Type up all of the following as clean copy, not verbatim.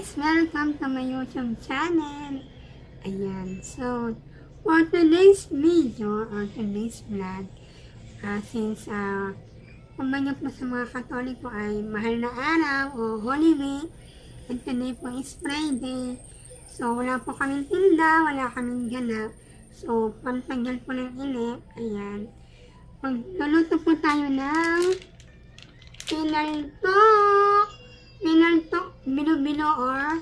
guys! Welcome to my YouTube channel. Ayan, so for today's video or today's vlog, since kumbaga po sa mga Katoliko ay mahal na araw o Holy Week, and today po is Friday, so wala po kaming tinda, wala kaming ganap, so pantanggal po ng inip. Ayan, magluluto po tayo ng pinaltok, bilo-bilo or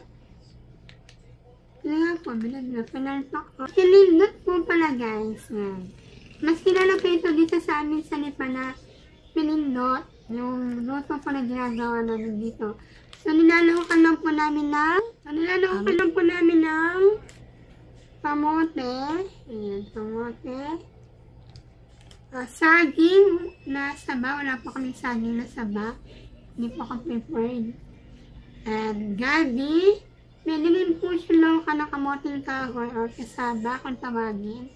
pinaltok or pinindot po pala guys. Yan. Mas kilala po ito dito sa amin sa Lipa na pinindot, yung luto po na ginagawa namin dito. So nilalahukan lang po namin ng kamote. Ayan, kamote. Saging na saba. Wala po kaming saging na saba. Hindi po ako preferred. And gabi. Pwede rin po siya lang ka ng kamoting kahoy or kasaba kung tawagin.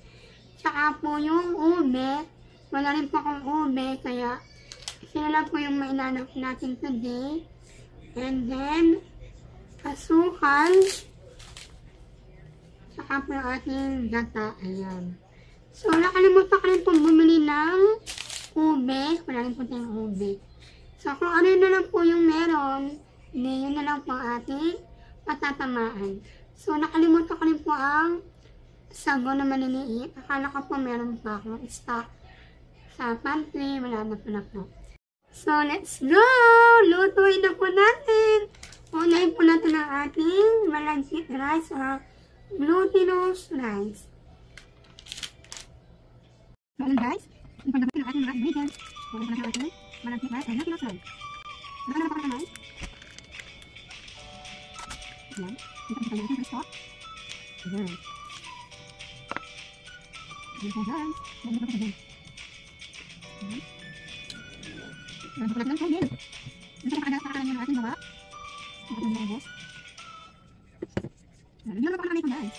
Tsaka po yung ube. Wala rin po akong ube. Kaya sila lang po yung mainanap natin today. And then asukal. Tsaka po yung ating gata. Ayan. So, nakalimutan ko rin po bumili ng ube. Wala rin po tayong ube. So, kung ano na lang po yung meron, yun na lang po ating patatamaan. So, nakalimutan ko rin po ang sago na maliliit. Akala ko po meron pa akong stock sa pantry. Wala na pala po. So, let's go! Lutuin na po natin. Unahin po natin ang ating malagkit rice or glutinous rice. So, guys, ipagdapat natin ang ating mga ingredients. Huwag natin ang ating malagkit rice or glutinous rice. Naka na po kamay. Ayan. Ipagdapat natin ang stock. Ayan. Ayan po guys. Ayan po guys. Ayan. Ayan po natin ang kainin. Ito yung pakakalan nyo ng ating baba. Ito yung mga boss. Ayan. Ayan po namin ito guys.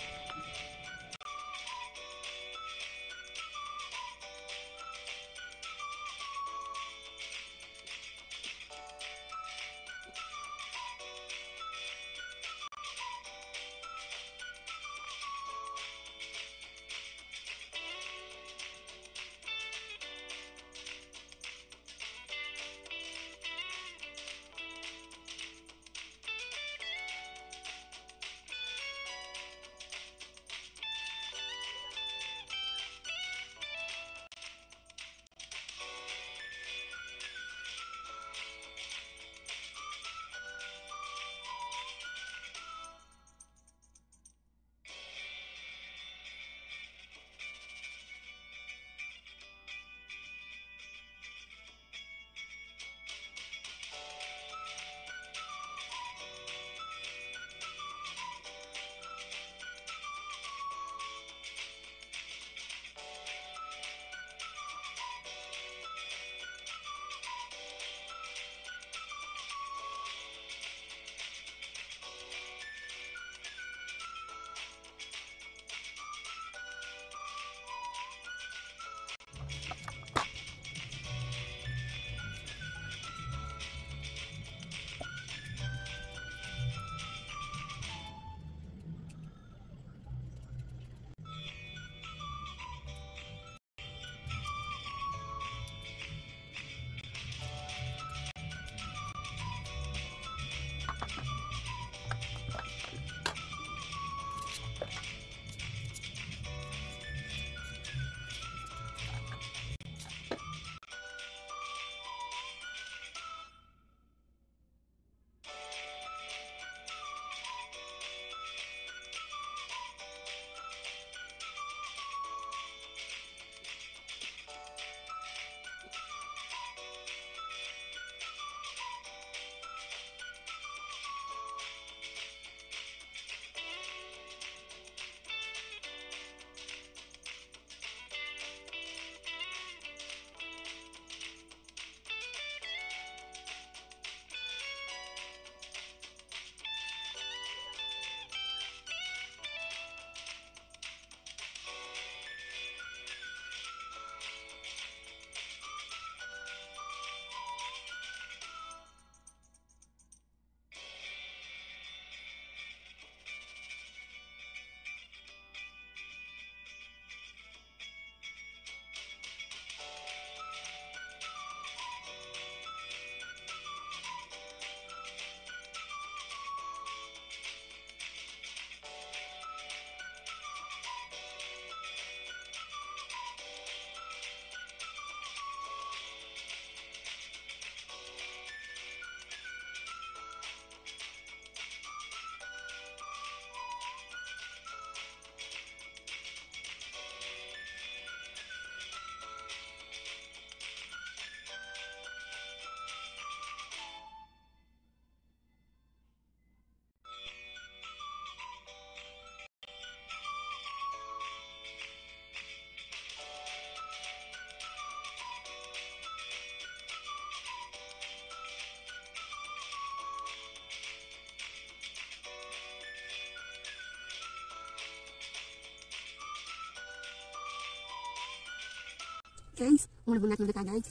Guys, ulog natin yung gata guys.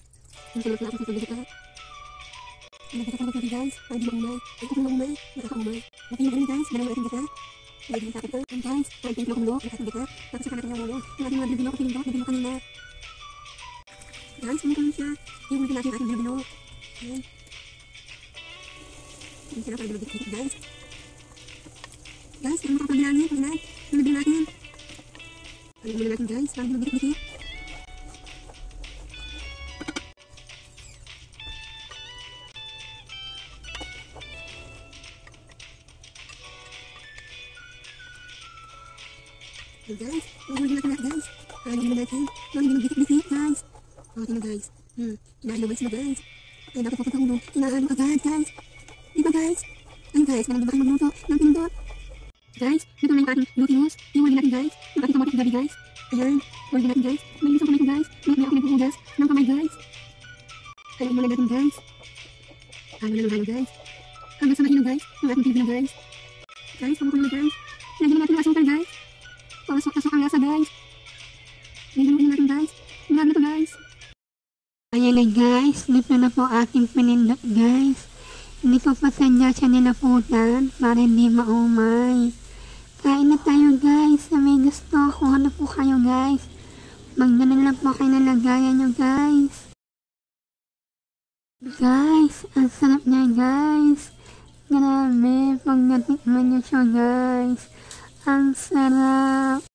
Yung salot natin sa gata. Nagkita ko natin guys, para di maumay. Ay, kung maumay, nakakaumay. Laki yung guys, dalawa natin gata. Lagi yung sakit ko. And guys, para ito yung kumulo, ang gata. Tapos saka natin yung ulo. Yung ating mga bilbilo, nabilo kanina. Guys, umukulong siya. Yung natin natin ating bilbilo. Ayan. Yung sila para bilbilo dito guys. Guys, kung makapagbilangin, pagbilang. Yung nabilo natin. Ayan muna natin guys, para bilbilo dito. Hey guys, nahuli natin lahat guys. Nahuli natin. Nahuli dikit-dikit guys. O, tingnan guys. Inaalawan sila guys. Ay, dapat ako kahulog. Inaalawan agad guys. Diba guys? Ayun guys, walang diba kayo magluto ng pinindot. Guys, dito na yung ating glutinous. Iwali natin guys. Yung ating kamote gabi guys. Ayan, wali natin guys. Malinis ang kamay ko guys. May ako nagpupugas ng kamay guys. Haluin muna natin guys. Halo na ng halo guys. Hanggang sa mahilo guys. Yung ating pilipino guys. Guys, pamukul na guys. Lagyan natin ng asukal guys. Pasok ang lasa guys. Lagyan natin guys. Lagyan na guys. Ayan na guys. Dito na po ating pinindot guys. Hindi ko pa sadya siya nilaputan para hindi maumay. Kain na tayo guys. Sa may gusto. Kuha na po kayo guys. Magdanan lang po kayo na lagayan nyo guys. Guys, ang sarap niya guys. Grabe. Pag natikman nyo siya guys. Ang sarap.